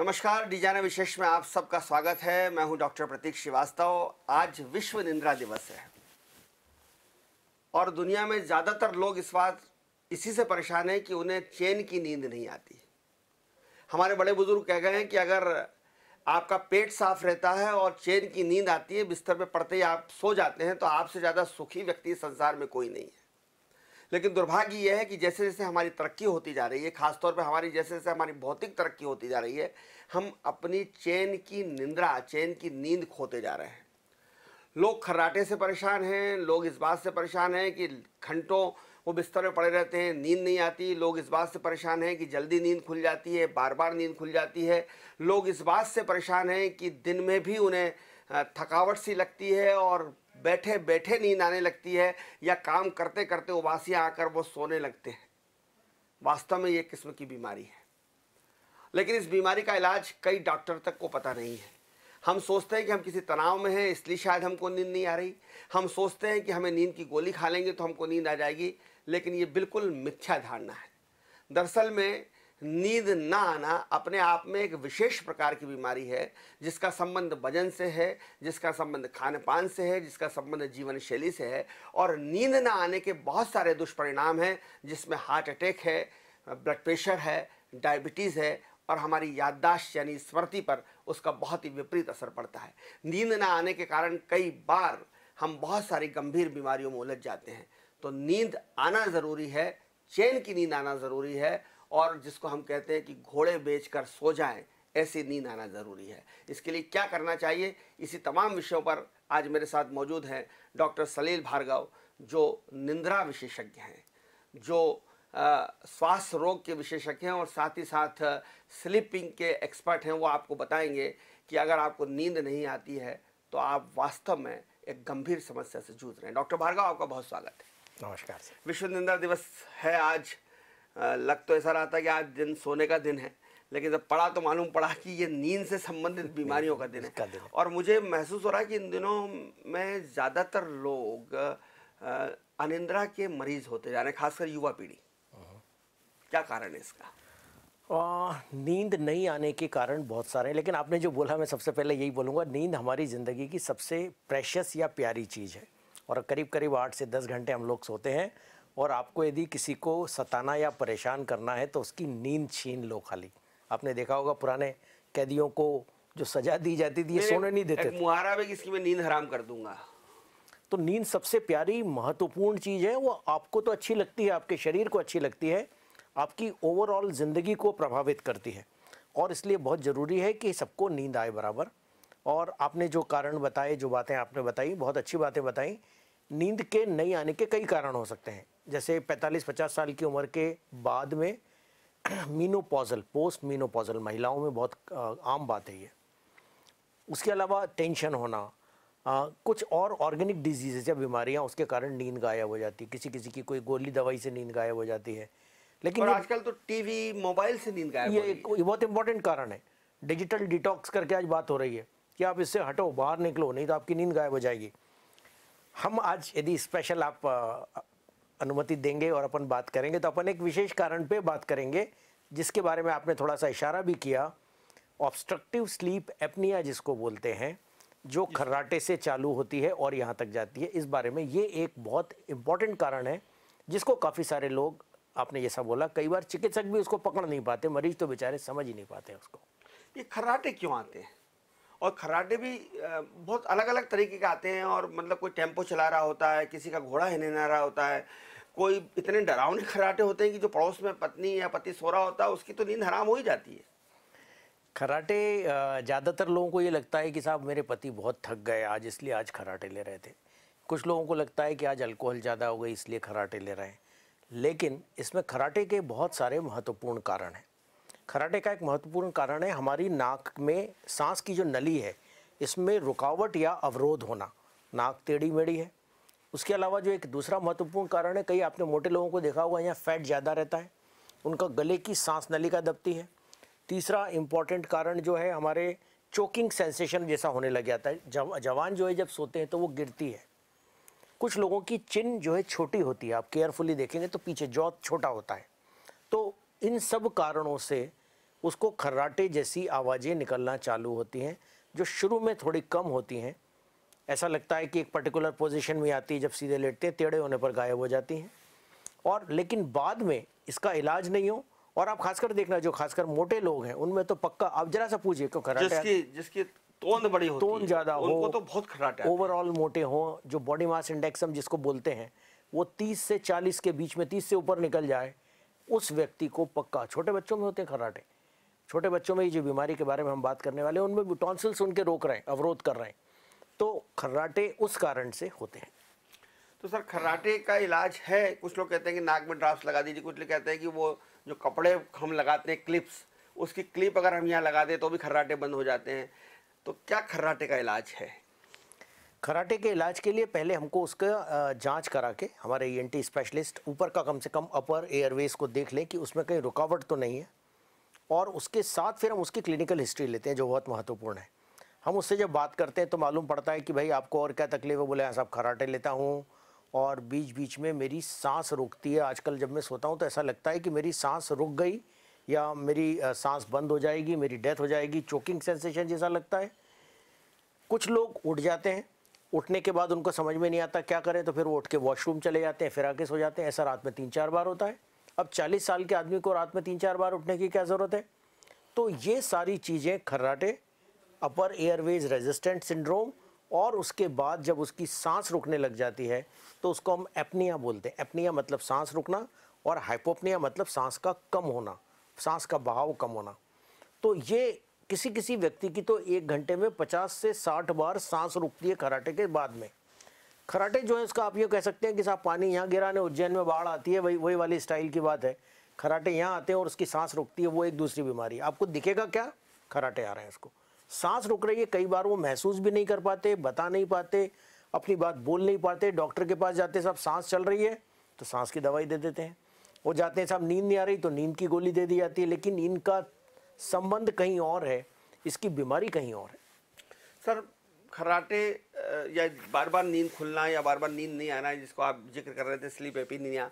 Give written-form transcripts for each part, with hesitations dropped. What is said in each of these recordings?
नमस्कार, डिजाइनर विशेष में आप सबका स्वागत है। मैं हूं डॉक्टर प्रतीक श्रीवास्तव। आज विश्व निद्रा दिवस है और दुनिया में ज़्यादातर लोग इसी से परेशान हैं कि उन्हें चैन की नींद नहीं आती। हमारे बड़े बुजुर्ग कह गए हैं कि अगर आपका पेट साफ रहता है और चैन की नींद आती है, बिस्तर पे पड़ते ही आप सो जाते हैं, तो आपसे ज़्यादा सुखी व्यक्ति संसार में कोई नहीं है। लेकिन दुर्भाग्य यह है कि जैसे जैसे हमारी तरक्की होती जा रही है, खासतौर पर हमारी जैसे जैसे हमारी भौतिक तरक्की होती जा रही है, हम अपनी चैन की निंद्रा, चैन की नींद खोते जा रहे हैं। लोग खर्राटे से परेशान हैं, लोग इस बात से परेशान हैं कि घंटों वो बिस्तर में पड़े रहते हैं, नींद नहीं आती। लोग इस बात से परेशान हैं कि जल्दी नींद खुल जाती है, बार बार नींद खुल जाती है। लोग इस बात से परेशान हैं कि दिन में भी उन्हें थकावट सी लगती है और बैठे बैठे नींद आने लगती है, या काम करते करते उबासियाँ आकर वो सोने लगते हैं। वास्तव में ये किस्म की बीमारी है, लेकिन इस बीमारी का इलाज कई डॉक्टर तक को पता नहीं है। हम सोचते हैं कि हम किसी तनाव में हैं, इसलिए शायद हमको नींद नहीं आ रही। हम सोचते हैं कि हमें नींद की गोली खा लेंगे तो हमको नींद आ जाएगी, लेकिन ये बिल्कुल मिथ्या धारणा है। दरअसल में नींद ना आना अपने आप में एक विशेष प्रकार की बीमारी है, जिसका संबंध वजन से है, जिसका संबंध खान पान से है, जिसका संबंध जीवन शैली से है। और नींद ना आने के बहुत सारे दुष्परिणाम हैं, जिसमें हार्ट अटैक है, ब्लड प्रेशर है, डायबिटीज़ है, और हमारी याददाश्त यानी स्मृति पर उसका बहुत ही विपरीत असर पड़ता है। नींद ना आने के कारण कई बार हम बहुत सारी गंभीर बीमारियों में उलझ जाते हैं। तो नींद आना ज़रूरी है, चैन की नींद आना ज़रूरी है, और जिसको हम कहते हैं कि घोड़े बेचकर सो जाएं, ऐसी नींद आना ज़रूरी है। इसके लिए क्या करना चाहिए, इसी तमाम विषयों पर आज मेरे साथ मौजूद हैं डॉक्टर सलील भार्गव, जो निंद्रा विशेषज्ञ हैं, जो श्वास रोग के विशेषज्ञ हैं और साथ ही साथ स्लीपिंग के एक्सपर्ट हैं। वो आपको बताएंगे कि अगर आपको नींद नहीं आती है तो आप वास्तव में एक गंभीर समस्या से जूझ रहे हैं। डॉक्टर भार्गव, आपका बहुत स्वागत है। नमस्कार सर। विश्व निंद्रा दिवस है आज। लग तो ऐसा रहा था कि आज दिन सोने का दिन है, लेकिन जब पढ़ा तो मालूम पड़ा कि ये नींद से संबंधित बीमारियों का दिन है। और मुझे महसूस हो रहा है कि इन दिनों में ज़्यादातर लोग अनिद्रा के मरीज होते जा रहे हैं, खासकर युवा पीढ़ी। क्या कारण है इसका? नींद नहीं आने के कारण बहुत सारे हैं, लेकिन आपने जो बोला, मैं सबसे पहले यही बोलूँगा, नींद हमारी ज़िंदगी की सबसे प्रेशियस या प्यारी चीज़ है। और करीब करीब 8 से 10 घंटे हम लोग सोते हैं। और आपको यदि किसी को सताना या परेशान करना है तो उसकी नींद छीन लो खाली। आपने देखा होगा पुराने कैदियों को जो सज़ा दी जाती थी, ये सोने नहीं देते थे। मुहावरा भी किसी में नींद हराम कर दूंगा। तो नींद सबसे प्यारी महत्वपूर्ण चीज़ है। वो आपको तो अच्छी लगती है, आपके शरीर को अच्छी लगती है, आपकी ओवरऑल ज़िंदगी को प्रभावित करती है। और इसलिए बहुत ज़रूरी है कि सबको नींद आए बराबर। और आपने जो कारण बताए, जो बातें आपने बताई, बहुत अच्छी बातें बताई। नींद के नहीं आने के कई कारण हो सकते हैं, जैसे 45-50 साल की उम्र के बाद में मीनोपॉजल, पोस्ट मीनोपॉजल महिलाओं में बहुत आम बात है ये। उसके अलावा टेंशन होना, कुछ और ऑर्गेनिक डिजीज़ या बीमारियां, उसके कारण नींद गायब हो जाती है। किसी किसी की कोई गोली दवाई से नींद गायब हो जाती है। लेकिन और आजकल तो टीवी, मोबाइल से नींद गायब हो रही है। ये बहुत इंपॉर्टेंट कारण है। डिजिटल डिटॉक्स करके आज बात हो रही है कि आप इससे हटो, बाहर निकलो, नहीं तो आपकी नींद गायब हो जाएगी। हम आज यदि स्पेशल आप अनुमति देंगे और अपन बात करेंगे, तो अपन एक विशेष कारण पे बात करेंगे, जिसके बारे में आपने थोड़ा सा इशारा भी किया। ऑब्स्ट्रक्टिव स्लीप एपनिया जिसको बोलते हैं, जो खर्राटे से चालू होती है और यहाँ तक जाती है। इस बारे में ये एक बहुत इम्पॉर्टेंट कारण है, जिसको काफ़ी सारे लोग, आपने जैसा बोला, कई बार चिकित्सक भी उसको पकड़ नहीं पाते, मरीज तो बेचारे समझ ही नहीं पाते उसको। ये खर्राटे क्यों आते हैं? और खर्राटे भी बहुत अलग अलग तरीके के आते हैं। और मतलब कोई टेम्पो चला रहा होता है, किसी का घोड़ा हिलना रहा होता है, कोई इतने डरावने खर्राटे होते हैं कि जो पड़ोस में पत्नी या पति सो रहा होता है, उसकी तो नींद हराम हो ही जाती है। खर्राटे, ज़्यादातर लोगों को ये लगता है कि साहब मेरे पति बहुत थक गए आज, इसलिए आज खर्राटे ले रहे थे। कुछ लोगों को लगता है कि आज अल्कोहल ज़्यादा हो गई, इसलिए खर्राटे ले रहे हैं। लेकिन इसमें खर्राटे के बहुत सारे महत्वपूर्ण कारण हैं। खर्राटे का एक महत्वपूर्ण कारण है हमारी नाक में सांस की जो नली है, इसमें रुकावट या अवरोध होना, नाक टेढ़ी मेढ़ी है। उसके अलावा जो एक दूसरा महत्वपूर्ण कारण है, कई आपने मोटे लोगों को देखा होगा, यहाँ फैट ज़्यादा रहता है, उनका गले की सांस नलिका दबती है। तीसरा इम्पॉर्टेंट कारण जो है, हमारे चोकिंग सेंसेशन जैसा होने लग जाता है। जवान जो है जब सोते हैं तो वो गिरती है। कुछ लोगों की चिन जो है छोटी होती है, आप केयरफुली देखेंगे तो पीछे जॉ छोटा होता है। तो इन सब कारणों से उसको खर्राटे जैसी आवाज़ें निकलना चालू होती हैं, जो शुरू में थोड़ी कम होती हैं। ऐसा लगता है कि एक पर्टिकुलर पोजीशन में आती है, जब सीधे लेटते हैं टेढ़े होने पर गायब हो जाती हैं। और लेकिन बाद में इसका इलाज नहीं हो, और आप खासकर देखना जो खासकर मोटे लोग हैं उनमें तो पक्का, आप जरा सा पूछिए क्यों खर्राटे, जिसकी तोंद बड़ी होती है, तोंद ज़्यादा हो, उनको तो बहुत खर्राटे आते हैं। ओवरऑल मोटे हो, जो बॉडी मास इंडेक्स हम जिसको बोलते हैं वो 30 से 40 के बीच में, 30 से ऊपर निकल जाए, उस व्यक्ति को पक्का, छोटे बच्चों में होते हैं खर्राटे, छोटे बच्चों में ये जो बीमारी के बारे में हम बात करने वाले हैं उनमें भी टॉन्सिल्स उनके रोक रहे हैं, अवरोध कर रहे हैं, तो खर्राटे उस कारण से होते हैं। तो सर खर्राटे का इलाज है? कुछ लोग कहते हैं कि नाक में ड्रॉप्स लगा दीजिए, कुछ लोग कहते हैं कि वो जो कपड़े हम लगाते हैं क्लिप्स, उसकी क्लिप अगर हम यहाँ लगा दें तो भी खर्राटे बंद हो जाते हैं। तो क्या खर्राटे का इलाज है? खर्राटे के इलाज के लिए पहले हमको उसका जांच करा के हमारे ईएनटी स्पेशलिस्ट ऊपर का कम से कम अपर एयरवेज को देख लें कि उसमें कहीं रुकावट तो नहीं है, और उसके साथ फिर हम उसकी क्लिनिकल हिस्ट्री लेते हैं जो बहुत महत्वपूर्ण है। हम उससे जब बात करते हैं तो मालूम पड़ता है कि भाई आपको और क्या तकलीफ है, बोले हाँ साहब खर्राटे लेता हूँ और बीच बीच में मेरी सांस रुकती है, आजकल जब मैं सोता हूँ तो ऐसा लगता है कि मेरी सांस रुक गई या मेरी सांस बंद हो जाएगी, मेरी डेथ हो जाएगी, चोकिंग सेंसेशन जैसा लगता है। कुछ लोग उठ जाते हैं, उठने के बाद उनको समझ में नहीं आता क्या करें, तो फिर वो उठ के वॉशरूम चले जाते हैं, फिर आके सो जाते हैं। ऐसा रात में 3-4 बार होता है। अब 40 साल के आदमी को रात में 3-4 बार उठने की क्या ज़रूरत है? तो ये सारी चीज़ें खर्राटे, अपर एयरवेज रेजिस्टेंट सिंड्रोम, और उसके बाद जब उसकी सांस रुकने लग जाती है तो उसको हम एपनिया बोलते हैं। एपनिया मतलब सांस रुकना, और हाइपोपनिया मतलब सांस का कम होना, सांस का बहाव कम होना। तो ये किसी किसी व्यक्ति की तो 1 घंटे में 50 से 60 बार सांस रुकती है खर्राटे के बाद में। खर्राटे जो है उसका आप ये कह सकते हैं कि साहब पानी यहाँ गिराने उज्जैन में बाढ़ आती है, वही वाली स्टाइल की बात है। खर्राटे यहाँ आते हैं और उसकी सांस रुकती है, वो एक दूसरी बीमारी। आपको दिखेगा क्या? खर्राटे आ रहे हैं, उसको सांस रुक रही है। कई बार वो महसूस भी नहीं कर पाते, बता नहीं पाते, अपनी बात बोल नहीं पाते। डॉक्टर के पास जाते हैं, साहब सांस चल रही है, तो सांस की दवाई दे देते हैं। वो जाते हैं, साहब नींद नहीं आ रही, तो नींद की गोली दे दी जाती है। लेकिन इनका संबंध कहीं और है, इसकी बीमारी कहीं और है। सर खर्राटे या बार बार नींद खुलना या बार बार नींद नहीं आना, जिसको आप जिक्र कर रहे थे स्लीप एपनिया,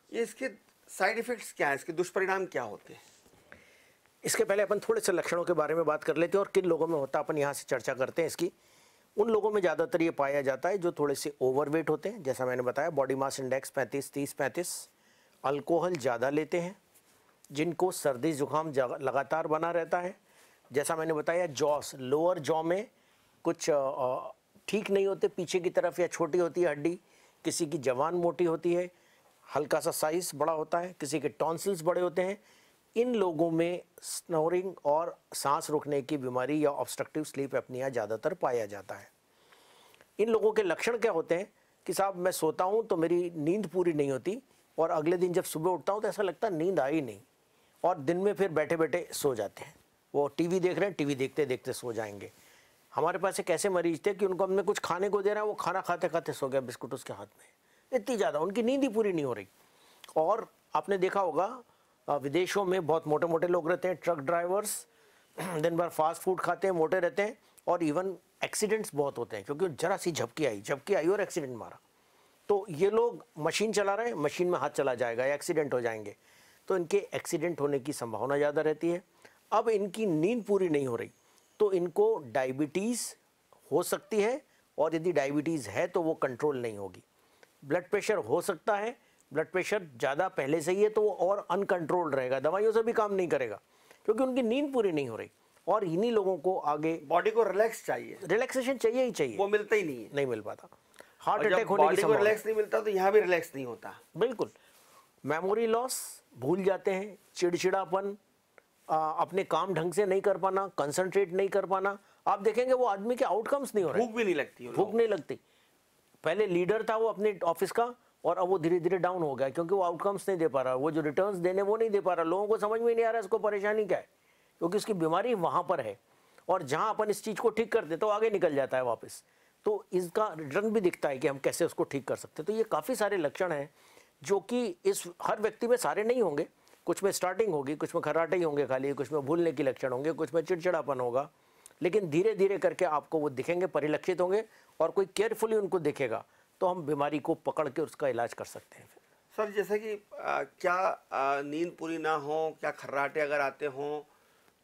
ये इसके साइड इफेक्ट्स क्या हैं, इसके दुष्परिणाम क्या होते हैं? इसके पहले अपन थोड़े से लक्षणों के बारे में बात कर लेते हैं, और किन लोगों में होता है अपन यहाँ से चर्चा करते हैं इसकी। उन लोगों में ज़्यादातर ये पाया जाता है जो थोड़े से ओवरवेट होते हैं, जैसा मैंने बताया बॉडी मास इंडेक्स 35-30-35, अल्कोहल ज़्यादा लेते हैं, जिनको सर्दी जुकाम लगातार बना रहता है, जैसा मैंने बताया जॉस, लोअर जॉ में कुछ ठीक नहीं होते, पीछे की तरफ या छोटी होती है हड्डी, किसी की जवान मोटी होती है, हल्का सा साइज बड़ा होता है, किसी के टॉन्सिल्स बड़े होते हैं। इन लोगों में स्नोरिंग और सांस रुकने की बीमारी या ऑब्स्ट्रक्टिव स्लीप एपनिया ज़्यादातर पाया जाता है। इन लोगों के लक्षण क्या होते हैं कि साहब मैं सोता हूँ तो मेरी नींद पूरी नहीं होती, और अगले दिन जब सुबह उठता हूँ तो ऐसा लगता है नींद आई नहीं, और दिन में फिर बैठे बैठे सो जाते हैं। वो टीवी देख रहे हैं, टीवी देखते देखते सो जाएंगे। हमारे पास एक ऐसे मरीज थे कि उनको हमने कुछ खाने को दे रहा है, वो खाना खाते खाते सो गया, बिस्कुट उसके हाथ में, इतनी ज़्यादा उनकी नींद ही पूरी नहीं हो रही। और आपने देखा होगा विदेशों में बहुत मोटे मोटे लोग रहते हैं, ट्रक ड्राइवर्स, दिन भर फास्ट फूड खाते हैं, मोटे रहते हैं, और इवन एक्सीडेंट्स बहुत होते हैं, क्योंकि जरा सी झपकी आई और एक्सीडेंट मारा। तो ये लोग मशीन चला रहे हैं, मशीन में हाथ चला जाएगा या एक्सीडेंट हो जाएंगे, तो इनके एक्सीडेंट होने की संभावना ज़्यादा रहती है। अब इनकी नींद पूरी नहीं हो रही तो इनको डायबिटीज़ हो सकती है, और यदि डायबिटीज़ है तो वो कंट्रोल नहीं होगी। ब्लड प्रेशर हो सकता है, ब्लड प्रेशर ज़्यादा पहले से ही है तो वो और अनकंट्रोल्ड रहेगा, दवाइयों से भी काम नहीं करेगा, क्योंकि उनकी नींद पूरी नहीं हो रही। और इन्हीं लोगों को आगे बॉडी को रिलैक्स चाहिए, रिलैक्सेशन चाहिए ही चाहिए, वो मिलता ही नहीं है, नहीं मिल पाता। हार्ट अटैक होने की बॉडी को संभावना, रिलैक्स नहीं मिलता तो यहाँ भी रिलैक्स नहीं होता। बिल्कुल। मेमोरी लॉस, भूल जाते हैं, चिड़चिड़ापन, अपने काम ढंग से नहीं कर पाना, कंसंट्रेट नहीं कर पाना। आप देखेंगे वो आदमी के आउटकम्स नहीं हो रहे, भूख भी नहीं लगती, भूख नहीं लगती। पहले लीडर था वो अपने ऑफिस का, और अब वो धीरे धीरे डाउन हो गया, क्योंकि वो आउटकम्स नहीं दे पा रहा, वो जो रिटर्न्स देने वो नहीं दे पा रहा। लोगों को समझ में नहीं आ रहा इसको परेशानी क्या है, क्योंकि उसकी बीमारी वहाँ पर है, और जहाँ अपन इस चीज़ को ठीक कर दे तो आगे निकल जाता है वापस। तो इसका रिटर्न भी दिखता है कि हम कैसे उसको ठीक कर सकते हैं। तो ये काफ़ी सारे लक्षण हैं जो कि इस हर व्यक्ति में सारे नहीं होंगे, कुछ में स्टार्टिंग होगी, कुछ में खर्राटे ही होंगे खाली, कुछ में भूलने की लक्षण होंगे, कुछ में चिड़चिड़ापन होगा, लेकिन धीरे धीरे करके आपको वो दिखेंगे, परिलक्षित होंगे, और कोई केयरफुली उनको देखेगा तो हम बीमारी को पकड़ के उसका इलाज कर सकते हैं। सर जैसे कि क्या नींद पूरी ना हो, क्या खर्राटे अगर आते हों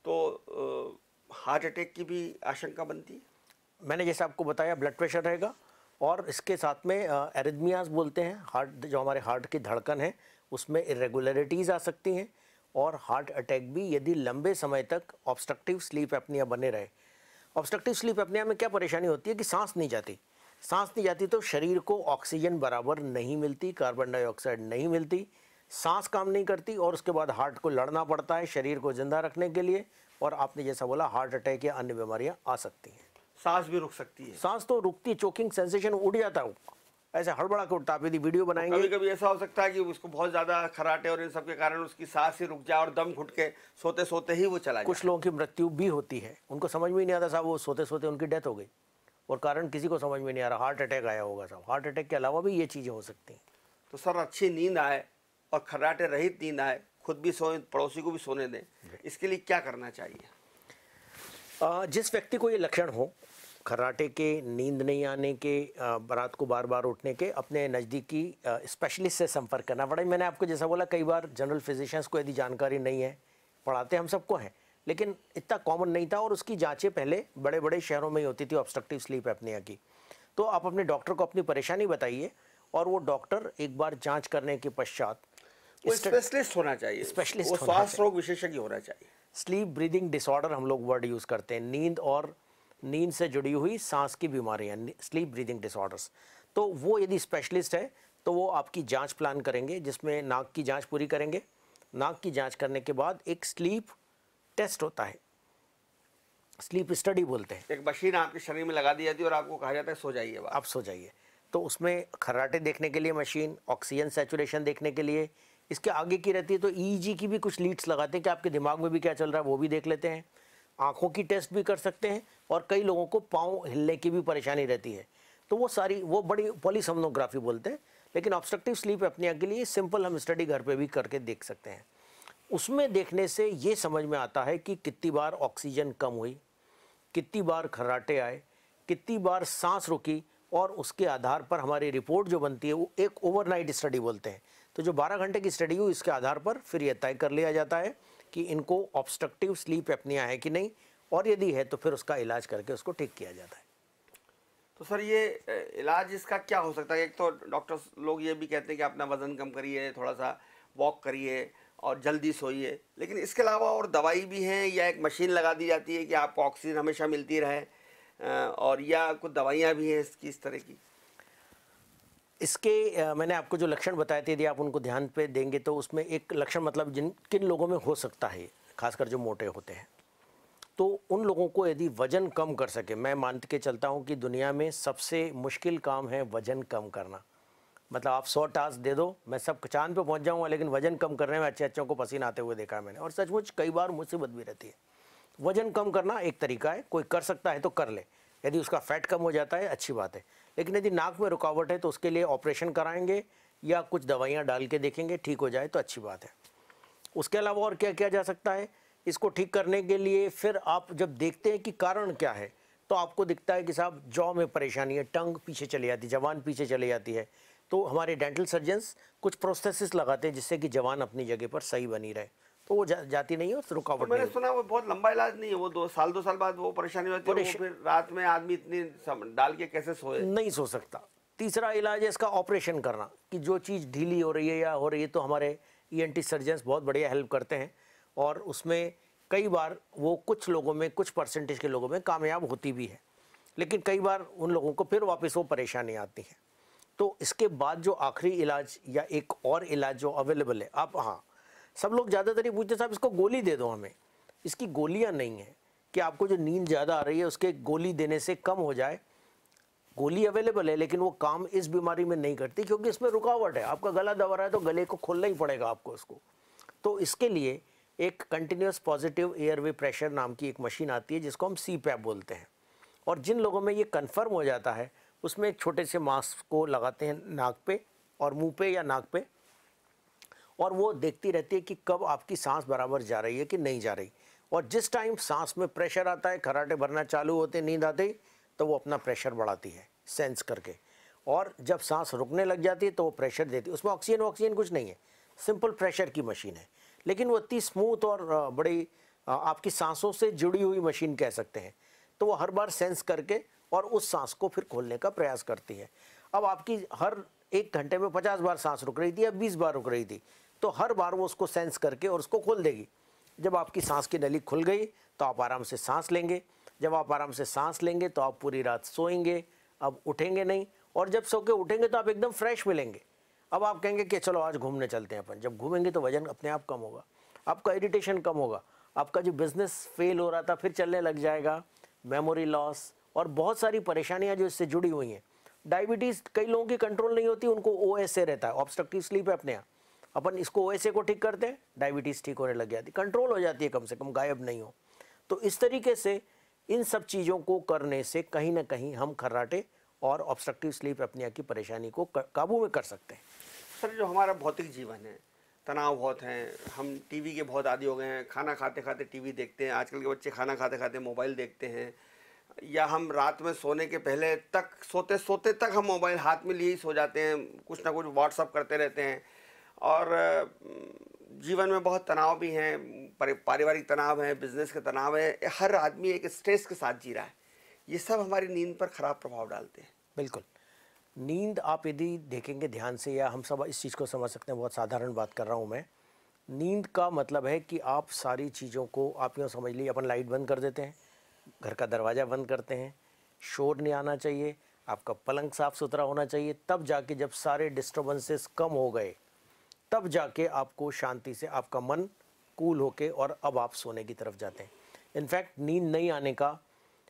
तो हार्ट अटैक की भी आशंका बनती है? मैंने जैसे आपको बताया ब्लड प्रेशर रहेगा और इसके साथ में एरिथमियाज बोलते हैं, हार्ट जो हमारे हार्ट की धड़कन है उसमें इरेगुलरिटीज़ आ सकती हैं और हार्ट अटैक भी यदि लंबे समय तक ऑब्स्ट्रक्टिव स्लीप एपनिया बने रहे। ऑब्स्ट्रक्टिव स्लीप एपनिया में क्या परेशानी होती है कि सांस नहीं जाती, सांस नहीं जाती तो शरीर को ऑक्सीजन बराबर नहीं मिलती, कार्बन डाइऑक्साइड नहीं मिलती, सांस काम नहीं करती और उसके बाद हार्ट को लड़ना पड़ता है शरीर को ज़िंदा रखने के लिए और आपने जैसा बोला हार्ट अटैक या अन्य बीमारियां आ सकती हैं। सांस भी रुक सकती है? सांस तो रुकती, चोकिंग सेंसेशन उड़ जाता है, ऐसे हड़बड़ा के उठता। आप यदि वीडियो बनाएंगे, कभी कभी ऐसा हो सकता है कि उसको बहुत ज़्यादा खर्राटे और इन सब के कारण उसकी सांस ही रुक जाए और दम घुट के सोते सोते ही वो चला जाए। कुछ लोगों की मृत्यु भी होती है, उनको समझ में ही नहीं आता साहब वो सोते सोते उनकी डेथ हो गई और कारण किसी को समझ में नहीं आ रहा, हार्ट अटैक आया होगा साहब। हार्ट अटैक के अलावा भी ये चीज़ें हो सकती हैं। तो सर अच्छी नींद आए और खर्राटे रहित नींद आए, खुद भी सोए, पड़ोसी को भी सोने दें, इसके लिए क्या करना चाहिए? जिस व्यक्ति को ये लक्षण हो खर्राटे के, नींद नहीं आने के, रात को बार बार उठने के, अपने नज़दीकी स्पेशलिस्ट से संपर्क करना पड़ा। मैंने आपको जैसा बोला कई बार जनरल फिजिशियंस को यदि जानकारी नहीं है, पढ़ाते हम सबको हैं लेकिन इतना कॉमन नहीं था और उसकी जांचें पहले बड़े बड़े शहरों में ही होती थी ऑब्स्ट्रक्टिव स्लीप एपनिया की। तो आप अपने डॉक्टर को अपनी परेशानी बताइए और वो डॉक्टर एक बार जाँच करने के पश्चात स्पेशलिस्ट होना चाहिए, स्पेशलिस्ट, वो स्वास्थ्य रोग विशेषज्ञ होना चाहिए। स्लीप ब्रीदिंग डिसऑर्डर हम लोग वर्ड यूज़ करते हैं, नींद और नींद से जुड़ी हुई सांस की बीमारियां, स्लीप ब्रीदिंग डिसऑर्डर्स। तो वो यदि स्पेशलिस्ट है तो वो आपकी जांच प्लान करेंगे जिसमें नाक की जांच पूरी करेंगे। नाक की जांच करने के बाद एक स्लीप टेस्ट होता है, स्लीप स्टडी बोलते हैं। एक मशीन आपके शरीर में लगा दी जाती है और आपको कहा जाता है सो जाइए, आप सो जाइए। तो उसमें खर्राटे देखने के लिए मशीन, ऑक्सीजन सैचुरेशन देखने के लिए, इसके आगे की रहती है तो ईईजी की भी कुछ लीड्स लगाते हैं कि आपके दिमाग में भी क्या चल रहा है वो भी देख लेते हैं। आँखों की टेस्ट भी कर सकते हैं और कई लोगों को पाँव हिलने की भी परेशानी रहती है तो वो सारी वो बड़ी पॉलीसोमनोग्राफी बोलते हैं। लेकिन ऑब्स्ट्रक्टिव स्लीप एपनिया के लिए सिंपल हम स्टडी घर पे भी करके देख सकते हैं। उसमें देखने से ये समझ में आता है कि कितनी बार ऑक्सीजन कम हुई, कितनी बार खर्राटे आए, कितनी बार सांस रुकी और उसके आधार पर हमारी रिपोर्ट जो बनती है वो एक ओवरनाइट स्टडी बोलते हैं। तो जो 12 घंटे की स्टडी हुई इसके आधार पर फिर यह तय कर लिया जाता है कि इनको ऑब्स्ट्रक्टिव स्लीप एपनिया है कि नहीं और यदि है तो फिर उसका इलाज करके उसको ठीक किया जाता है। तो सर ये इलाज इसका क्या हो सकता है? एक तो डॉक्टर्स लोग ये भी कहते हैं कि अपना वज़न कम करिए, थोड़ा सा वॉक करिए और जल्दी सोइए, लेकिन इसके अलावा और दवाई भी हैं या एक मशीन लगा दी जाती है कि आपको ऑक्सीजन हमेशा मिलती रहे, और या कुछ दवाइयाँ भी हैं इसकी, इस तरह की? इसके मैंने आपको जो लक्षण बताए थे यदि आप उनको ध्यान पे देंगे तो उसमें एक लक्षण मतलब किन लोगों में हो सकता है, खासकर जो मोटे होते हैं, तो उन लोगों को यदि वज़न कम कर सके, मैं मान के चलता हूँ कि दुनिया में सबसे मुश्किल काम है वज़न कम करना। मतलब आप 100 टास्क दे दो, मैं सब चांद पे पहुँच जाऊँगा लेकिन वज़न कम करने में अच्छे को पसीना आते हुए देखा है मैंने और सचमुच कई बार मुसीबत भी रहती है। वज़न कम करना एक तरीका है, कोई कर सकता है तो कर ले, यदि उसका फैट कम हो जाता है अच्छी बात है। लेकिन यदि नाक में रुकावट है तो उसके लिए ऑपरेशन कराएंगे या कुछ दवाइयाँ डाल के देखेंगे, ठीक हो जाए तो अच्छी बात है। उसके अलावा और क्या किया जा सकता है इसको ठीक करने के लिए? फिर आप जब देखते हैं कि कारण क्या है तो आपको दिखता है कि साहब जॉ में परेशानी है, टंग पीछे चली जाती है, जबान पीछे चली जाती है, तो हमारे डेंटल सर्जन्स कुछ प्रोस्थेसिस लगाते हैं जिससे कि जबान अपनी जगह पर सही बनी रहे, तो वो जाती नहीं है और रुकावट तो मैंने सुना वो बहुत लंबा इलाज नहीं है, वो 2 साल बाद वो परेशानी होती है, वो फिर रात में आदमी इतनी डाल के कैसे सोए? नहीं सो सकता। तीसरा इलाज है इसका ऑपरेशन करना, कि जो चीज़ ढीली हो रही है या हो रही है तो हमारे ईएनटी सर्जन्स बहुत बढ़िया हेल्प करते हैं और उसमें कई बार वो कुछ लोगों में, कुछ परसेंटेज के लोगों में कामयाब होती भी है, लेकिन कई बार उन लोगों को फिर वापस वो परेशानी आती है। तो इसके बाद जो आखिरी इलाज या एक और इलाज जो अवेलेबल है, आप हाँ सब लोग ज़्यादातर ही पूछते साहब इसको गोली दे दो हमें, इसकी गोलियां नहीं है कि आपको जो नींद ज़्यादा आ रही है उसके गोली देने से कम हो जाए। गोली अवेलेबल है लेकिन वो काम इस बीमारी में नहीं करती क्योंकि इसमें रुकावट है, आपका गला दबा रहा है तो गले को खोलना ही पड़ेगा आपको उसको। तो इसके लिए एक कंटिन्यूस पॉजिटिव एयरवे प्रेशर नाम की एक मशीन आती है जिसको हम CPAP बोलते हैं, और जिन लोगों में ये कन्फर्म हो जाता है उसमें एक छोटे से मास्क को लगाते हैं नाक पे और मुंह पे या नाक पे, और वो देखती रहती है कि कब आपकी सांस बराबर जा रही है कि नहीं जा रही, और जिस टाइम सांस में प्रेशर आता है, खर्राटे भरना चालू होते, नींद आते ही, तो वो अपना प्रेशर बढ़ाती है सेंस करके, और जब सांस रुकने लग जाती है तो वो प्रेशर देती है। उसमें ऑक्सीजन कुछ नहीं है, सिंपल प्रेशर की मशीन है, लेकिन वो इतनी स्मूथ और बड़ी आपकी सांसों से जुड़ी हुई मशीन कह सकते हैं। तो वो हर बार सेंस करके और उस सांस को फिर खोलने का प्रयास करती है। अब आपकी हर 1 घंटे में 50 बार सांस रुक रही थी या 20 बार रुक रही थी, तो हर बार वो उसको सेंस करके और उसको खोल देगी। जब आपकी सांस की नली खुल गई तो आप आराम से सांस लेंगे। जब आप आराम से सांस लेंगे तो आप पूरी रात सोएंगे, अब उठेंगे नहीं, और जब सो के उठेंगे तो आप एकदम फ्रेश मिलेंगे। अब आप कहेंगे कि चलो आज घूमने चलते हैं अपन। जब घूमेंगे तो वजन अपने आप कम होगा, आपका इरिटेशन कम होगा, आपका जो बिजनेस फेल हो रहा था फिर चलने लग जाएगा, मेमोरी लॉस और बहुत सारी परेशानियां जो इससे जुड़ी हुई हैं। डायबिटीज़ कई लोगों की कंट्रोल नहीं होती, उनको OSA रहता है, ऑब्स्ट्रक्टिव स्लीप एपनिया। अपन इसको OSA को ठीक करते हैं, डायबिटीज़ ठीक होने लग जाती, कंट्रोल हो जाती है, कम से कम गायब नहीं हो। तो इस तरीके से इन सब चीज़ों को करने से कहीं ना कहीं हम खर्राटे और ऑब्स्ट्रक्टिव स्लीप एपनिया की परेशानी को काबू में कर सकते हैं। सर, जो हमारा भौतिक जीवन है, तनाव बहुत हैं, हम टीवी के बहुत आदी हो गए हैं, खाना खाते खाते टीवी देखते हैं, आजकल के बच्चे खाना खाते खाते मोबाइल देखते हैं, या हम रात में सोने के पहले तक सोते सोते तक हम मोबाइल हाथ में लिए ही सो जाते हैं, कुछ ना कुछ व्हाट्सअप करते रहते हैं। और जीवन में बहुत तनाव भी हैं, पारिवारिक तनाव है, बिजनेस के तनाव है, हर आदमी एक स्ट्रेस के साथ जी रहा है। ये सब हमारी नींद पर खराब प्रभाव डालते हैं। बिल्कुल, नींद आप यदि देखेंगे ध्यान से, या हम सब इस चीज़ को समझ सकते हैं, बहुत साधारण बात कर रहा हूँ मैं। नींद का मतलब है कि आप सारी चीज़ों को, आप यूँ समझ लीजिए, अपन लाइट बंद कर देते हैं, घर का दरवाज़ा बंद करते हैं, शोर नहीं आना चाहिए, आपका पलंग साफ़ सुथरा होना चाहिए, तब जाके जब सारे डिस्टर्बेंसेस कम हो गए तब जाके आपको शांति से आपका मन कूल होके और अब आप सोने की तरफ जाते हैं। इनफैक्ट नींद नहीं आने का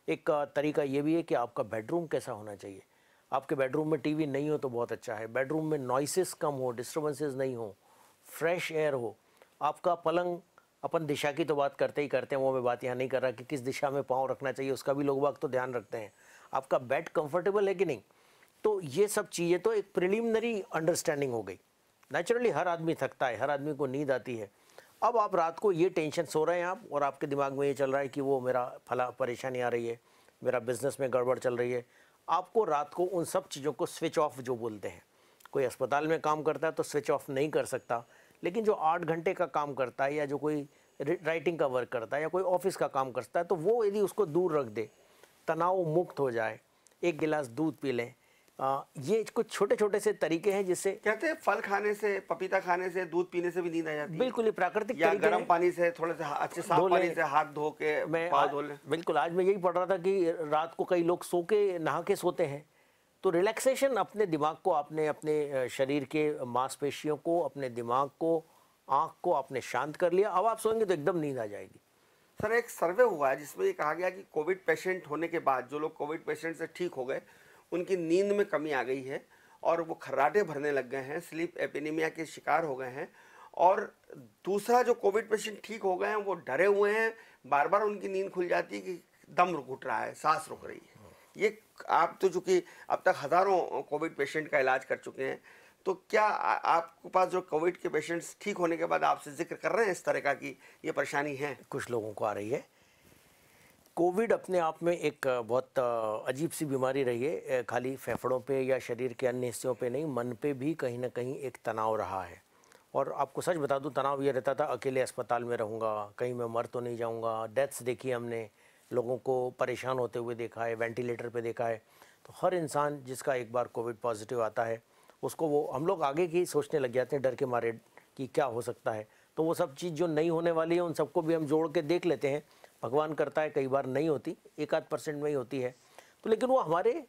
एक तरीका ये भी है कि आपका बेडरूम कैसा होना चाहिए। आपके बेडरूम में टीवी नहीं हो तो बहुत अच्छा है, बेडरूम में नॉइसेस कम हो, डिस्टर्बेंसेस नहीं हो, फ्रेश एयर हो, आपका पलंग, अपन दिशा की तो बात करते ही करते हैं, वो मैं बात यहाँ नहीं कर रहा कि किस दिशा में पाँव रखना चाहिए, उसका भी लोग बाग तो ध्यान रखते हैं। आपका बेड कंफर्टेबल है कि नहीं, तो ये सब चीज़ें तो एक प्रिलिमिनरी अंडरस्टैंडिंग हो गई। नेचुरली हर आदमी थकता है, हर आदमी को नींद आती है। अब आप रात को ये टेंशन, सो रहे हैं आप और आपके दिमाग में ये चल रहा है कि वो मेरा फला परेशानी आ रही है, मेरा बिजनेस में गड़बड़ चल रही है। आपको रात को उन सब चीज़ों को स्विच ऑफ जो बोलते हैं, कोई अस्पताल में काम करता है तो स्विच ऑफ नहीं कर सकता, लेकिन जो 8 घंटे का काम करता है या जो कोई राइटिंग का वर्क करता है या कोई ऑफिस का काम करता है, तो वो यदि उसको दूर रख दे, तनाव मुक्त हो जाए, 1 गिलास दूध पी लें, ये कुछ छोटे छोटे से तरीके हैं जिससे, कहते हैं फल खाने से, पपीता खाने से, दूध पीने से भी नींद आ जाती है। बिल्कुल ये प्राकृतिक या तरीके गर्म हैं। पानी से, थोड़े से अच्छे साफ पानी से हाथ धो के पाँव धो लें। बिल्कुल, आज मैं यही पढ़ रहा था कि रात को कई लोग सो के नहा के सोते हैं, तो रिलैक्सेशन, अपने दिमाग को, आपने अपने शरीर के मांसपेशियों को, अपने दिमाग को, आँख को आपने शांत कर लिया, अब आप सोएंगे तो एकदम नींद आ जाएगी। सर, एक सर्वे हुआ है जिसमें ये कहा गया कि कोविड पेशेंट होने के बाद जो लोग कोविड पेशेंट से ठीक हो गए उनकी नींद में कमी आ गई है और वो खर्राटे भरने लग गए हैं, स्लीप एपिनीमिया के शिकार हो गए हैं। और दूसरा, जो कोविड पेशेंट ठीक हो गए हैं वो डरे हुए हैं, बार बार उनकी नींद खुल जाती है कि दम रुक रहा है, सांस रुक रही है। ये आप तो चूँकि अब तक हज़ारों कोविड पेशेंट का इलाज कर चुके हैं, तो क्या आपके पास जो कोविड के पेशेंट्स ठीक होने के बाद आपसे जिक्र कर रहे हैं इस तरह का कि ये परेशानी है? कुछ लोगों को आ रही है। कोविड अपने आप में एक बहुत अजीब सी बीमारी रही है, खाली फेफड़ों पे या शरीर के अन्य हिस्सों पे नहीं, मन पे भी कहीं ना कहीं एक तनाव रहा है। और आपको सच बता दूं, तनाव ये रहता था, अकेले अस्पताल में रहूँगा, कहीं मैं मर तो नहीं जाऊँगा। डेथ्स देखी हमने, लोगों को परेशान होते हुए देखा है, वेंटिलेटर पे देखा है। तो हर इंसान जिसका एक बार कोविड पॉजिटिव आता है उसको वो, हम लोग आगे की सोचने लग जाते हैं डर के मारे कि क्या हो सकता है। तो वो सब चीज़ जो नहीं होने वाली है उन सबको भी हम जोड़ के देख लेते हैं। भगवान करता है कई बार नहीं होती, 1-8% में ही होती है, तो लेकिन वो हमारे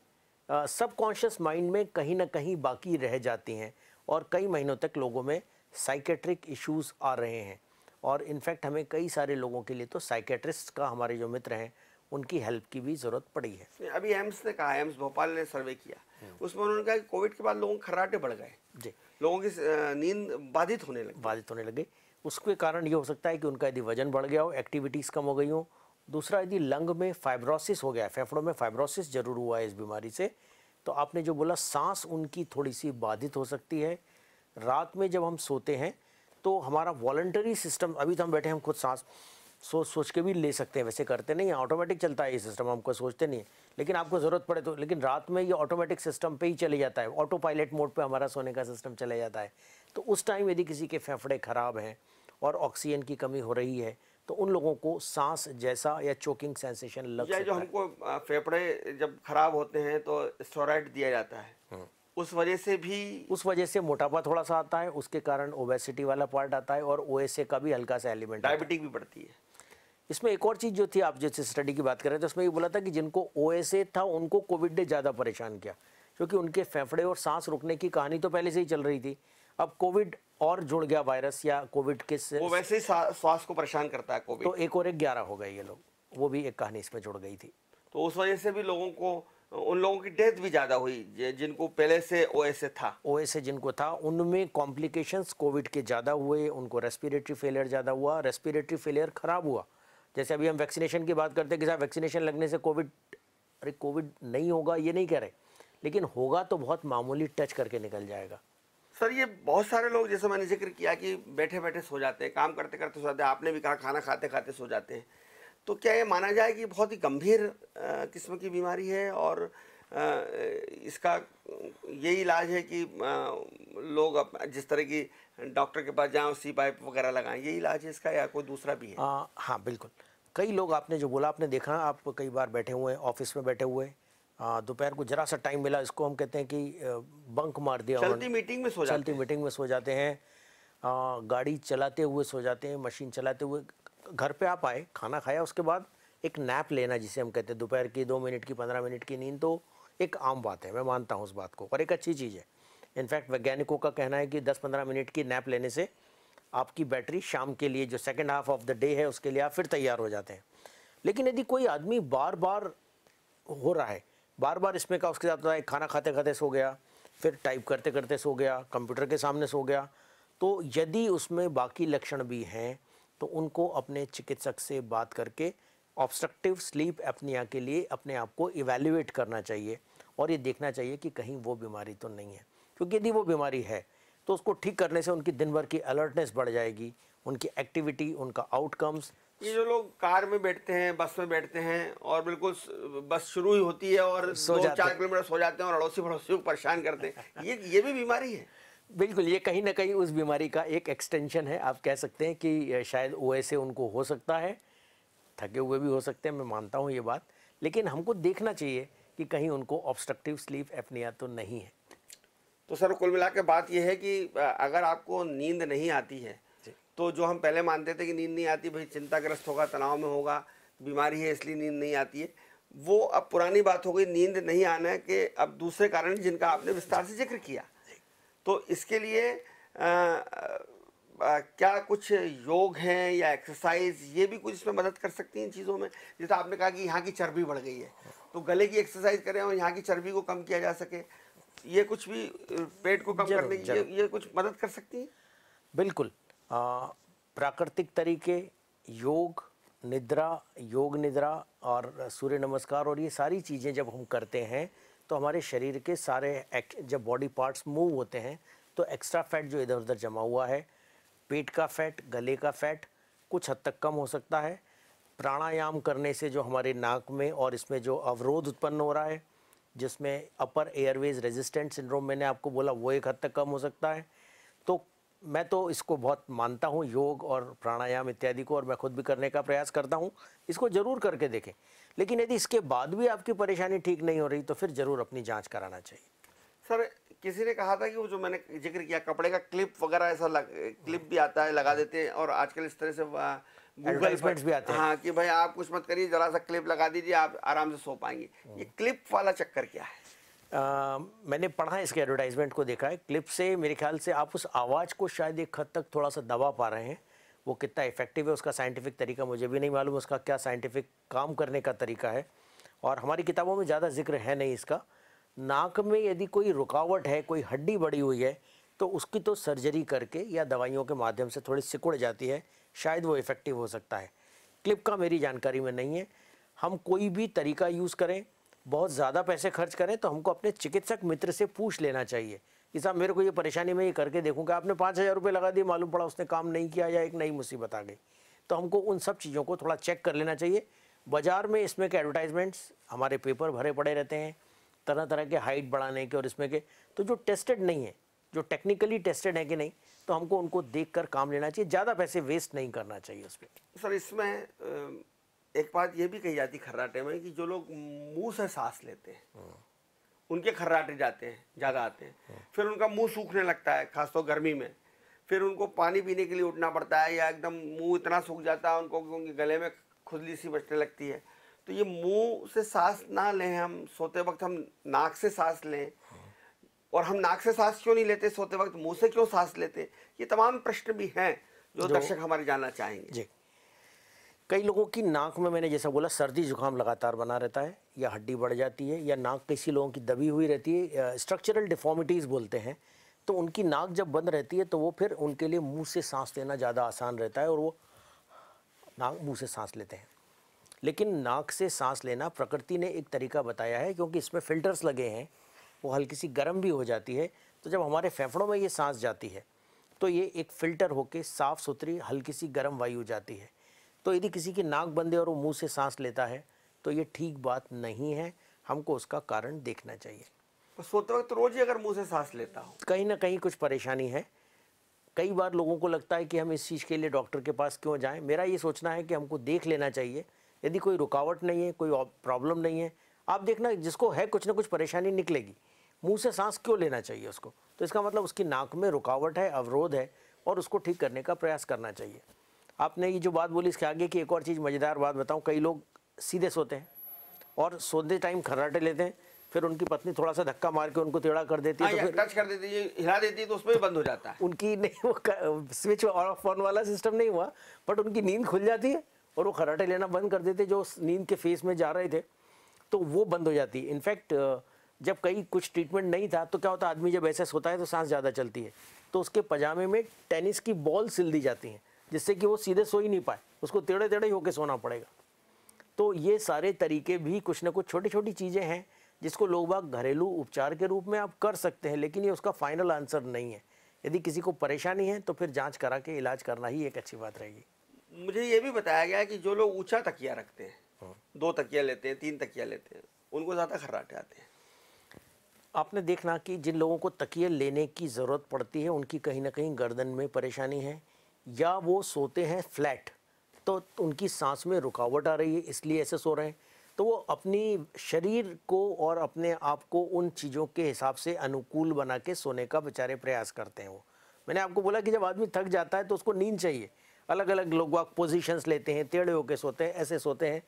सबकॉन्शियस माइंड में कहीं ना कहीं बाकी रह जाती हैं और कई महीनों तक लोगों में साइकेट्रिक इश्यूज़ आ रहे हैं। और इनफैक्ट हमें कई सारे लोगों के लिए तो साइकेट्रिस्ट का, हमारे जो मित्र हैं, उनकी हेल्प की भी ज़रूरत पड़ी है। अभी एम्स ने कहा, एम्स भोपाल ने सर्वे किया, उसमें उन्होंने कहा कि कोविड के बाद लोगों के खर्राटे बढ़ गए जी, लोगों की नींद बाधित होने लगी। उसके कारण ये हो सकता है कि उनका यदि वजन बढ़ गया हो, एक्टिविटीज़ कम हो गई हो। दूसरा, यदि लंग में फाइब्रोसिस हो गया है, फेफड़ों में फाइब्रोसिस जरूर हुआ है इस बीमारी से, तो आपने जो बोला, सांस उनकी थोड़ी सी बाधित हो सकती है। रात में जब हम सोते हैं तो हमारा वॉलंटरी सिस्टम, अभी तो हम बैठे हैं, हम खुद सांस सोच सोच के भी ले सकते हैं, वैसे करते नहीं हैं, ऑटोमेटिक चलता है ये सिस्टम, हमको सोचते नहीं है, लेकिन आपको ज़रूरत पड़े तो। लेकिन रात में ये ऑटोमेटिक सिस्टम पे ही चले जाता है, ऑटो पायलट मोड पे हमारा सोने का सिस्टम चले जाता है। तो उस टाइम यदि किसी के फेफड़े ख़राब हैं और ऑक्सीजन की कमी हो रही है तो उन लोगों को सांस जैसा या चोकिंग सेंसेशन लग या जो सकता है। हमको फेफड़े जब खराब होते हैं तो स्टेरॉइड दिया जाता है, उस वजह से भी उस वजह से मोटापा थोड़ा सा आता है, उसके कारण ओबेसिटी वाला पार्ट आता है और ओएसए का भी हल्का सा एलिमेंट आता है। डायबिटीज भी बढ़ती है। इसमें एक और चीज़ जो थी, आप जैसे स्टडी की बात कर रहे थे, उसमें ये बोला था कि जिनको ओएसए था उनको कोविड ने ज़्यादा परेशान किया, क्योंकि उनके फेफड़े और सांस रुकने की कहानी तो पहले से ही चल रही थी। अब कोविड और जुड़ गया वायरस या कोविड के से, वो वैसे ही श्वास को परेशान करता है कोविड, तो एक और एक 11 हो गए ये लोग, वो भी एक कहानी इसमें जुड़ गई थी। तो उस वजह से भी लोगों को, उन लोगों की डेथ भी ज़्यादा हुई जिनको पहले से ओएसए था। ओएसए जिनको था उनमें कॉम्प्लिकेशंस कोविड के ज़्यादा हुए, उनको रेस्पिरेटरी फेलियर ज़्यादा हुआ, रेस्पिरेटरी फेलियर ख़राब हुआ। जैसे अभी हम वैक्सीनेशन की बात करते हैं कि साहब वैक्सीनेशन लगने से कोविड, अरे कोविड नहीं होगा ये नहीं कह रहे, लेकिन होगा तो बहुत मामूली, टच करके निकल जाएगा। सर ये बहुत सारे लोग, जैसे मैंने जिक्र किया कि बैठे बैठे सो जाते हैं, काम करते करते सो जाते हैं, आपने भी कहा खाना खाते खाते सो जाते हैं, तो क्या ये माना जाए कि बहुत ही गंभीर किस्म की बीमारी है और इसका यही इलाज है कि लोग जिस तरह की डॉक्टर के पास जाएं, सी पाइप वगैरह लगाएं, यही इलाज है इसका या कोई दूसरा भी है? हाँ बिल्कुल, कई लोग, आपने जो बोला, आपने देखा, आप कई बार बैठे हुए हैं ऑफिस में, बैठे हुए दोपहर को जरा सा टाइम मिला, इसको हम कहते हैं कि बंक मार दिया, चलती मीटिंग में सो जाते चलती मीटिंग में सो जाते हैं, गाड़ी चलाते हुए सो जाते हैं, मशीन चलाते हुए। घर पे आप आए, खाना खाया, उसके बाद एक नैप लेना जिसे हम कहते हैं, दोपहर की 2 मिनट की 15 मिनट की नींद, तो एक आम बात है, मैं मानता हूँ उस बात को, और एक अच्छी चीज़ है। इनफैक्ट वैज्ञानिकों का कहना है कि 10-15 मिनट की नैप लेने से आपकी बैटरी शाम के लिए, जो second half of the day है, उसके लिए आप फिर तैयार हो जाते हैं। लेकिन यदि कोई आदमी बार बार हो रहा है, बार बार इसमें का उसके साथ होता है, खाना खाते खाते सो गया, फिर टाइप करते करते सो गया, कंप्यूटर के सामने सो गया, तो यदि उसमें बाकी लक्षण भी हैं तो उनको अपने चिकित्सक से बात करके ऑब्स्ट्रक्टिव स्लीप एपनिया के लिए अपने आप को इवैल्यूएट करना चाहिए और ये देखना चाहिए कि कहीं वो बीमारी तो नहीं है, क्योंकि यदि वो बीमारी है तो उसको ठीक करने से उनकी दिन भर की अलर्टनेस बढ़ जाएगी, उनकी एक्टिविटी, उनका आउटकम्स। ये जो लोग कार में बैठते हैं, बस में बैठते हैं और बिल्कुल बस शुरू ही होती है और 2-4 किलोमीटर सो जाते हैं और अड़ोसी पड़ोसी को परेशान करते हैं, ये भी बीमारी है? बिल्कुल, ये कहीं ना कहीं उस बीमारी का एक एक्सटेंशन है। आप कह सकते हैं कि शायद ओएसए उनको हो सकता है, थके हुए भी हो सकते हैं, मैं मानता हूँ ये बात, लेकिन हमको देखना चाहिए कि कहीं उनको ऑब्स्ट्रक्टिव स्लीप एपनिया तो नहीं है। तो सर कुल मिला के बात यह है कि अगर आपको नींद नहीं आती है तो जो हम पहले मानते थे कि नींद नहीं आती, भाई चिंताग्रस्त होगा, तनाव में होगा, बीमारी है इसलिए नींद नहीं आती है, वो अब पुरानी बात हो गई। नींद नहीं आने के अब दूसरे कारण जिनका आपने विस्तार से जिक्र किया, तो इसके लिए क्या कुछ योग हैं या एक्सरसाइज, ये भी कुछ इसमें मदद कर सकती हैं इन चीज़ों में? जैसे आपने कहा कि यहाँ की चर्बी बढ़ गई है तो गले की एक्सरसाइज करें और यहाँ की चर्बी को कम किया जा सके, ये कुछ भी पेट को कम करने की ये कुछ मदद कर सकती हैं? बिल्कुल, प्राकृतिक तरीके, योग निद्रा और सूर्य नमस्कार, और ये सारी चीज़ें जब हम करते हैं तो हमारे शरीर के सारे जब बॉडी पार्ट्स मूव होते हैं तो एक्स्ट्रा फैट जो इधर उधर जमा हुआ है, पेट का फैट, गले का फैट कुछ हद तक कम हो सकता है। प्राणायाम करने से जो हमारे नाक में और इसमें जो अवरोध उत्पन्न हो रहा है, जिसमें अपर एयरवेज रेजिस्टेंट सिंड्रोम मैंने आपको बोला, वो एक हद तक कम हो सकता है। तो मैं तो इसको बहुत मानता हूँ, योग और प्राणायाम इत्यादि को, और मैं खुद भी करने का प्रयास करता हूँ। इसको ज़रूर करके देखें, लेकिन यदि इसके बाद भी आपकी परेशानी ठीक नहीं हो रही तो फिर ज़रूर अपनी जांच कराना चाहिए। सर किसी ने कहा था कि वो जो मैंने जिक्र किया, कपड़े का क्लिप वगैरह ऐसा क्लिप भी आता है, लगा देते हैं, और आजकल इस तरह से गूगल पर भी आते हैं, हाँ, कि भाई आप कुछ मत करिए, जरा सा क्लिप लगा दीजिए, आप आराम से सो पाएंगे। ये क्लिप वाला चक्कर क्या है? मैंने पढ़ा है, इसके एडवर्टाइजमेंट को देखा है। क्लिप से मेरे ख्याल से आप उस आवाज़ को शायद एक हद तक थोड़ा सा दबा पा रहे हैं। वो कितना इफेक्टिव है उसका साइंटिफिक तरीका मुझे भी नहीं मालूम, उसका क्या साइंटिफिक काम करने का तरीका है, और हमारी किताबों में ज़्यादा जिक्र है नहीं इसका। नाक में यदि कोई रुकावट है, कोई हड्डी बढ़ी हुई है, तो उसकी तो सर्जरी करके या दवाइयों के माध्यम से थोड़ी सिकुड़ जाती है, शायद वो इफ़ेक्टिव हो सकता है। क्लिप का मेरी जानकारी में नहीं है। हम कोई भी तरीका यूज़ करें, बहुत ज़्यादा पैसे खर्च करें, तो हमको अपने चिकित्सक मित्र से पूछ लेना चाहिए कि साहब मेरे को ये परेशानी, मैं ये करके देखूँगा, आपने 5,000 रुपये लगा दिए, मालूम पड़ा उसने काम नहीं किया या एक नई मुसीबत आ गई। तो हमको उन सब चीज़ों को थोड़ा चेक कर लेना चाहिए। बाज़ार में इसमें के एडवर्टाइजमेंट्स हमारे पेपर भरे पड़े रहते हैं तरह तरह के हाइट बढ़ाने के और इसमें के, तो जो टेस्टेड नहीं है, जो टेक्निकली टेस्टेड है कि नहीं, तो हमको उनको देखकर काम लेना चाहिए। ज़्यादा पैसे वेस्ट नहीं करना चाहिए उस पर। सर इसमें एक बात ये भी कही जाती खर्राटे में कि जो लोग मुंह से सांस लेते हैं उनके खर्राटे जाते हैं, ज़्यादा आते हैं। फिर उनका मुंह सूखने लगता है, खासतौर गर्मी में। फिर उनको पानी पीने के लिए उठना पड़ता है, या एकदम मुंह इतना सूख जाता है उनको कि उनके गले में खुजली सी बचने लगती है। तो ये मुंह से सांस ना लें, हम सोते वक्त हम नाक से सांस लें, और हम नाक से सांस क्यों नहीं लेते सोते वक्त, मुंह से क्यों सांस लेते, ये तमाम प्रश्न भी हैं जो दर्शक हमारे जानना चाहेंगे। जी, कई लोगों की नाक में, मैंने जैसा बोला, सर्दी जुकाम लगातार बना रहता है, या हड्डी बढ़ जाती है, या नाक किसी लोगों की दबी हुई रहती है, स्ट्रक्चरल डिफॉर्मिटीज़ बोलते हैं। तो उनकी नाक जब बंद रहती है तो वो फिर उनके लिए मुंह से सांस लेना ज़्यादा आसान रहता है और वो नाक मुंह से सांस लेते हैं। लेकिन नाक से सांस लेना प्रकृति ने एक तरीका बताया है, क्योंकि इसमें फ़िल्टर्स लगे हैं, वो हल्की सी गर्म भी हो जाती है। तो जब हमारे फेफड़ों में ये सांस जाती है तो ये एक फ़िल्टर होकर साफ़ सुथरी हल्की सी गर्म वायु जाती है। तो यदि किसी की नाक बंद है और वो मुंह से सांस लेता है तो ये ठीक बात नहीं है, हमको उसका कारण देखना चाहिए। तो सोते वक्त रोज ही अगर मुंह से सांस लेता हूँ, कहीं ना कहीं कुछ परेशानी है। कई बार लोगों को लगता है कि हम इस चीज़ के लिए डॉक्टर के पास क्यों जाएं। मेरा ये सोचना है कि हमको देख लेना चाहिए। यदि कोई रुकावट नहीं है, कोई प्रॉब्लम नहीं है, आप देखना जिसको है कुछ ना कुछ परेशानी निकलेगी। मुंह से सांस क्यों लेना चाहिए उसको? तो इसका मतलब उसकी नाक में रुकावट है, अवरोध है, और उसको ठीक करने का प्रयास करना चाहिए। आपने ये जो बात बोली, इसके आगे की एक और चीज़, मज़ेदार बात बताऊं। कई लोग सीधे सोते हैं और सोते टाइम खर्राटे लेते हैं, फिर उनकी पत्नी थोड़ा सा धक्का मार के उनको टेढ़ा कर देती है, तो फिर टच कर देती है, हिला देती है, तो उसमें भी बंद हो जाता है। उनकी नहीं, वो स्विच ऑफ ऑन वाला सिस्टम नहीं हुआ, बट उनकी नींद खुल जाती है और वो खर्राटे लेना बंद कर देते जो नींद के फेस में जा रहे थे, तो वो बंद हो जाती है। इनफैक्ट जब कहीं कुछ ट्रीटमेंट नहीं था तो क्या होता है, आदमी जब ऐसे सोता है तो सांस ज़्यादा चलती है, तो उसके पजामे में टेनिस की बॉल सिल दी जाती हैं, जिससे कि वो सीधे सो ही नहीं पाए, उसको टेढ़े टेढ़े होकर सोना पड़ेगा। तो ये सारे तरीके भी कुछ ना कुछ छोटी छोटी चीज़ें हैं जिसको लोग बाग घरेलू उपचार के रूप में आप कर सकते हैं, लेकिन ये उसका फाइनल आंसर नहीं है। यदि किसी को परेशानी है तो फिर जांच करा के इलाज करना ही एक अच्छी बात रहेगी। मुझे ये भी बताया गया कि जो लोग ऊंचा तकिया रखते हैं, 2 तकिया लेते हैं, 3 तकिया लेते हैं, उनको ज़्यादा खर्राटे आते हैं। आपने देखना कि जिन लोगों को तकिए लेने की ज़रूरत पड़ती है उनकी कहीं ना कहीं गर्दन में परेशानी है, या वो सोते हैं फ्लैट तो उनकी सांस में रुकावट आ रही है, इसलिए ऐसे सो रहे हैं। तो वो अपनी शरीर को और अपने आप को उन चीज़ों के हिसाब से अनुकूल बना के सोने का बेचारे प्रयास करते हैं। वो मैंने आपको बोला कि जब आदमी थक जाता है तो उसको नींद चाहिए। अलग अलग लोग पोजीशंस लेते हैं, टेढ़े होकर सोते हैं, ऐसे सोते हैं,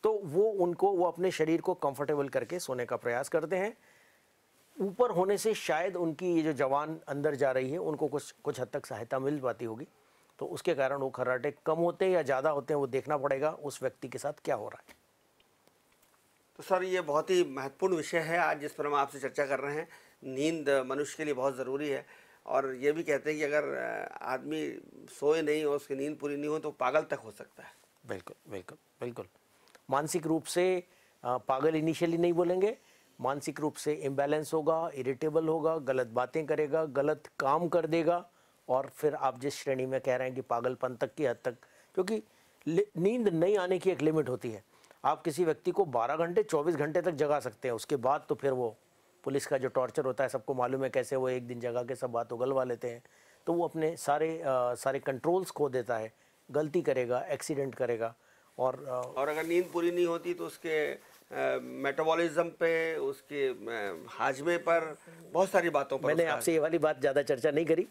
तो वो अपने शरीर को कंफर्टेबल करके सोने का प्रयास करते हैं। ऊपर होने से शायद उनकी ये जो जवान अंदर जा रही है उनको कुछ हद तक सहायता मिल पाती होगी, तो उसके कारण वो खर्राटे कम होते हैं या ज़्यादा होते हैं, वो देखना पड़ेगा उस व्यक्ति के साथ क्या हो रहा है। तो सर ये बहुत ही महत्वपूर्ण विषय है आज जिस पर हम आपसे चर्चा कर रहे हैं। नींद मनुष्य के लिए बहुत ज़रूरी है, और ये भी कहते हैं कि अगर आदमी सोए नहीं और उसकी नींद पूरी नहीं हो तो पागल तक हो सकता है। बिल्कुल बिल्कुल बिल्कुल। मानसिक रूप से पागल इनिशियली नहीं बोलेंगे, मानसिक रूप से इम्बैलेंस होगा, इरिटेबल होगा, गलत बातें करेगा, गलत काम कर देगा, और फिर आप जिस श्रेणी में कह रहे हैं कि पागलपन तक की हद तक, क्योंकि नींद नहीं आने की एक लिमिट होती है। आप किसी व्यक्ति को 12 घंटे 24 घंटे तक जगा सकते हैं, उसके बाद तो फिर वो पुलिस का जो टॉर्चर होता है सबको मालूम है कैसे वो एक दिन जगा के सब बात उगलवा लेते हैं। तो वो अपने सारे कंट्रोल्स खो देता है, गलती करेगा, एक्सीडेंट करेगा, और अगर नींद पूरी नहीं होती तो उसके मेटाबॉलिज्म पे, उसके हाजमे पर, बहुत सारी बातों पर। मैंने आपसे ये वाली बात ज़्यादा चर्चा नहीं करी।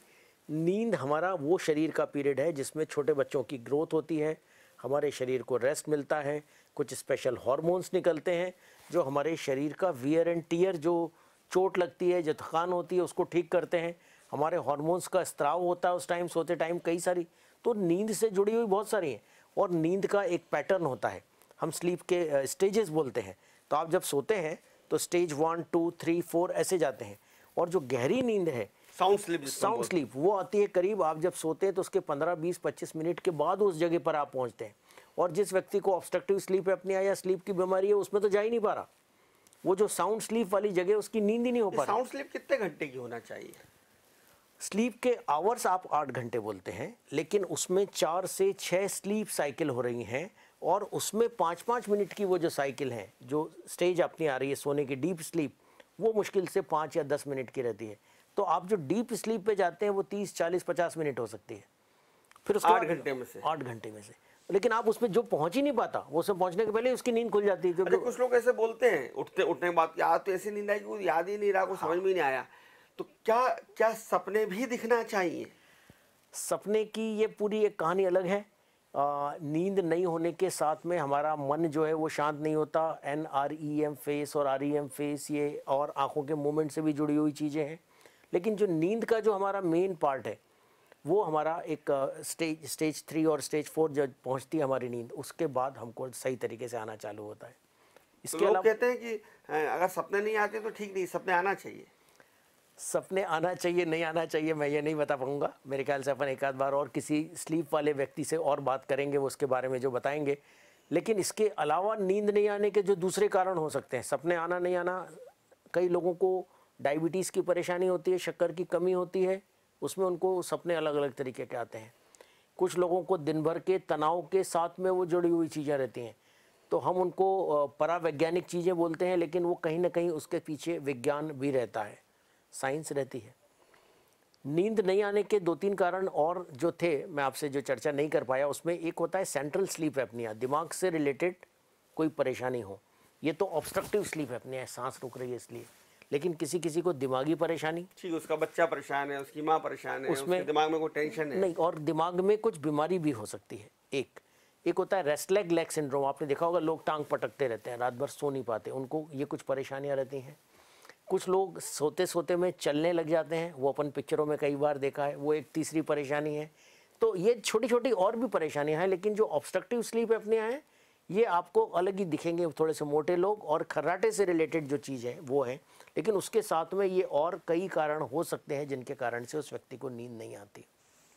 नींद हमारा वो शरीर का पीरियड है जिसमें छोटे बच्चों की ग्रोथ होती है, हमारे शरीर को रेस्ट मिलता है, कुछ स्पेशल हार्मोन्स निकलते हैं जो हमारे शरीर का वियर एंड टियर, जो चोट लगती है, जो थकान होती है, उसको ठीक करते हैं। हमारे हार्मोन्स का स्त्राव होता है उस टाइम, सोते टाइम कई सारी, तो नींद से जुड़ी हुई बहुत सारी हैं। और नींद का एक पैटर्न होता है, हम स्लीप के स्टेजेस बोलते हैं। तो आप जब सोते हैं तो स्टेज 1, 2, 3, 4 ऐसे जाते हैं, और जो गहरी नींद है साउंड स्लीप वो आती है करीब, आप जब सोते हैं तो उसके 15, 20, 25 मिनट के बाद उस जगह पर आप पहुंचते हैं। और जिस व्यक्ति को ऑब्स्ट्रक्टिव स्लीप एपनिया या स्लीप की बीमारी है उसमें तो जा ही नहीं पा रहा, वो जो साउंड स्लीप वाली जगह उसकी नींद ही नहीं हो पा रही। साउंड स्लीप कितने घंटे की होना चाहिए? स्लीप के आवर्स आप 8 घंटे बोलते हैं, लेकिन उसमें 4 से 6 स्लीप साइकिल हो रही हैं और उसमें 5-5 मिनट की वो जो साइकिल है, जो स्टेज अपनी आ रही है सोने की डीप स्लीप, वो मुश्किल से 5 या 10 मिनट की रहती है। तो आप जो डीप स्लीप पे जाते हैं वो 30, 40, 50 मिनट हो सकती है। फिर उसके 8 घंटे में से 8 घंटे में से, लेकिन आप उसमें जो पहुंच ही नहीं पाता, वो सब पहुंचने के पहले उसकी नींद खुल जाती है। अच्छा, क्योंकि कुछ लोग ऐसे बोलते हैं उठने के बाद कि आज तो ऐसी नींद आई कि कुछ याद ही नहीं रहा, कुछ समझ में ही नहीं आया। तो क्या क्या सपने भी दिखना चाहिए? सपने की ये पूरी एक कहानी अलग है। नींद नहीं होने के साथ में हमारा मन जो है वो शांत नहीं होता। NREM फेस और REM फेस, ये और आंखों के मूवमेंट से भी जुड़ी हुई चीज़ें हैं। लेकिन जो नींद का जो हमारा मेन पार्ट है, वो हमारा एक स्टेज 3 और स्टेज 4 जब पहुंचती है हमारी नींद, उसके बाद हमको सही तरीके से आना चालू होता है। तो इसके लोग अलावा कहते हैं कि अगर सपने नहीं आते तो ठीक नहीं, सपने आना चाहिए। सपने आना चाहिए नहीं आना चाहिए मैं ये नहीं बता पाऊंगा। मेरे ख्याल से अपन एक आध बार और किसी स्लीप वाले व्यक्ति से और बात करेंगे, वो उसके बारे में जो बताएंगे। लेकिन इसके अलावा नींद नहीं आने के जो दूसरे कारण हो सकते हैं, सपने आना नहीं आना, कई लोगों को डायबिटीज़ की परेशानी होती है, शक्कर की कमी होती है, उसमें उनको सपने अलग अलग तरीके के आते हैं। कुछ लोगों को दिन भर के तनाव के साथ में वो जुड़ी हुई चीज़ें रहती हैं, तो हम उनको परावैज्ञानिक चीज़ें बोलते हैं, लेकिन वो कहीं ना कहीं उसके पीछे विज्ञान भी रहता है, साइंस रहती है। नींद नहीं आने के 2-3 कारण और जो थे, मैं आपसे जो चर्चा नहीं कर पाया, उसमें एक होता है सेंट्रल स्लीप एपनिया, दिमाग से रिलेटेड कोई परेशानी हो। ये तो ऑब्स्ट्रक्टिव स्लीप एपनिया है, सांस रुक रही है इसलिए। लेकिन किसी किसी को दिमागी परेशानी, ठीक, उसका बच्चा परेशान है, उसकी माँ परेशान है, उसके दिमाग में कोई टेंशन है नहीं, और दिमाग में कुछ बीमारी भी हो सकती है। एक होता है रेस्ट लेग सिंड्रोम, आपने देखा होगा, लोग टांग पटकते रहते हैं, रात भर सो नहीं पाते, उनको ये कुछ परेशानियां रहती हैं। कुछ लोग सोते सोते में चलने लग जाते हैं, वो अपन पिक्चरों में कई बार देखा है, वो एक तीसरी परेशानी है। तो ये छोटी छोटी और भी परेशानियां हैं, लेकिन जो ऑब्स्ट्रक्टिव स्लीप एपनिया है, ये आपको अलग ही दिखेंगे। थोड़े से मोटे लोग और खर्राटे से रिलेटेड जो चीज़ है वो है, लेकिन उसके साथ में ये और कई कारण हो सकते हैं जिनके कारण से उस व्यक्ति को नींद नहीं आती।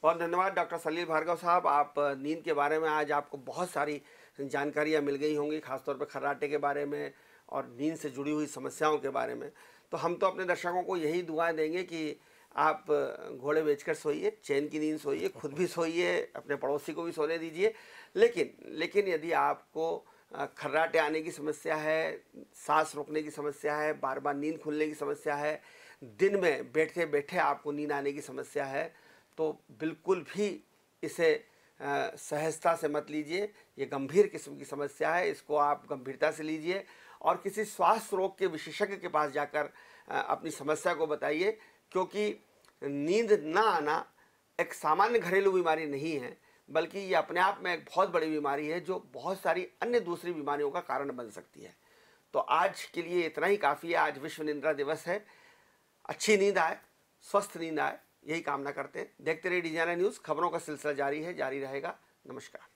बहुत धन्यवाद डॉक्टर सलील भार्गव साहब। आप नींद के बारे में आज आपको बहुत सारी जानकारियाँ मिल गई होंगी, खासतौर पर खर्राटे के बारे में और नींद से जुड़ी हुई समस्याओं के बारे में। तो हम तो अपने दर्शकों को यही दुआएं देंगे कि आप घोड़े बेचकर सोइए, चैन की नींद सोइए, खुद भी सोइए, अपने पड़ोसी को भी सोने दीजिए। लेकिन यदि आपको खर्राटे आने की समस्या है, सांस रोकने की समस्या है, बार बार नींद खुलने की समस्या है, दिन में बैठे बैठे आपको नींद आने की समस्या है, तो बिल्कुल भी इसे सहजता से मत लीजिए। ये गंभीर किस्म की समस्या है, इसको आप गंभीरता से लीजिए और किसी श्वास रोग के विशेषज्ञ के पास जाकर अपनी समस्या को बताइए, क्योंकि नींद ना आना एक सामान्य घरेलू बीमारी नहीं है, बल्कि ये अपने आप में एक बहुत बड़ी बीमारी है जो बहुत सारी अन्य दूसरी बीमारियों का कारण बन सकती है। तो आज के लिए इतना ही काफ़ी है। आज विश्व निद्रा दिवस है। अच्छी नींद आए, स्वस्थ नींद आए, यही कामना करते हैं। देखते रहिए डिजाइनर न्यूज़। खबरों का सिलसिला जारी है, जारी रहेगा। नमस्कार।